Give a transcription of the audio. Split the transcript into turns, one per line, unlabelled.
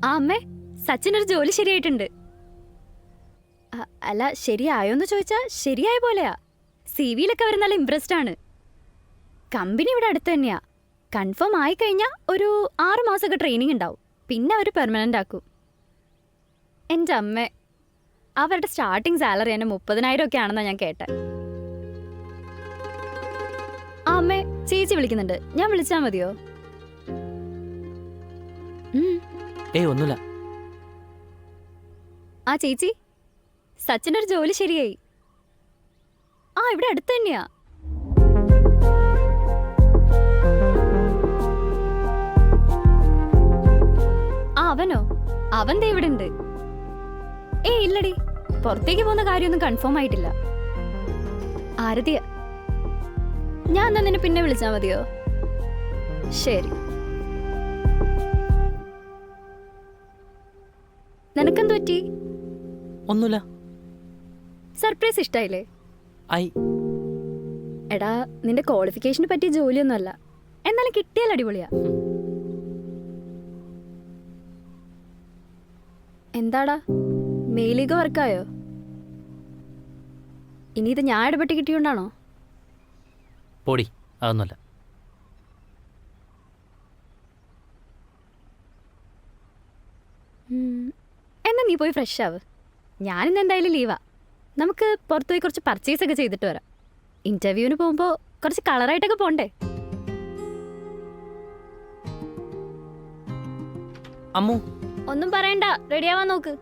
ആ അമ്മേ, സച്ചിനൊരു ജോലി ശരിയായിട്ടുണ്ട്. അല്ല, ശരിയായോന്ന് ചോദിച്ചാ ശരിയായ പോലെയാ. സിവിയിലൊക്കെ അവർ നല്ല ഇംപ്രസ്ഡ് ആണ്. കമ്പനി ഇവിടെ അടുത്ത് തന്നെയാ. കൺഫേം ആയി കഴിഞ്ഞാൽ ഒരു 6 മാസമൊക്കെ ട്രെയിനിങ് ഉണ്ടാവും. പിന്നെ അവർ പെർമനന്റ് ആക്കും. എൻ്റെ അമ്മ, അവരുടെ സ്റ്റാർട്ടിങ് സാലറി തന്നെ 30,000 ഒക്കെ ആണെന്നാ ഞാൻ കേട്ടെ. ആ അമ്മേ, ചേച്ചി വിളിക്കുന്നുണ്ട്, ഞാൻ വിളിച്ചാ മതിയോ?
ഒന്നുമില്ല.
ആ ചേച്ചി, സച്ചിനൊരു ജോലി ശരിയായി. ആ ഇവിടെ അടുത്ത് തന്നെയാ. ആ അവനോ? അവൻ ദേ ഇവിടെ ഉണ്ട്. ഇല്ലടി, പുറത്തേക്ക് പോകുന്ന കാര്യമൊന്നും കൺഫേം ആയിട്ടില്ല. ആരതിയ, ഞാൻ എന്നാ നിന്നെ പിന്നെ വിളിച്ചാ മതിയോ? ശരി. നിനക്കെന്ത് പറ്റി?
ഒന്നുമില്ല.
സർപ്രൈസ് ഇഷ്ടായില്ലേ?
ഐ
എടാ, നിന്റെ ക്വാളിഫിക്കേഷന് പറ്റിയ ജോലിയൊന്നുമല്ല, എന്നാലും കിട്ടിയാൽ അടിപൊളിയാ. എന്താടാ, മെയിലിക വർക്കായോ? ഇനി ഇത് ഞാൻ ഇടപെട്ട് കിട്ടിയോണ്ടാണോ?
പൊടി, അതൊന്നുമല്ല.
എന്നാ നീ പോയി ഫ്രഷ് ആവ്. ഞാനിന്ന് എന്തായാലും ലീവാ. നമുക്ക് പുറത്തുപോയി കുറച്ച് പർച്ചേസ് ഒക്കെ ചെയ്തിട്ട് വരാം. ഇന്റർവ്യൂവിന് പോകുമ്പോൾ കുറച്ച് കളറായിട്ടൊക്കെ പോണ്ടേ?
അമ്മു,
ഒന്നും പറയണ്ട, റെഡിയാവാൻ നോക്ക്.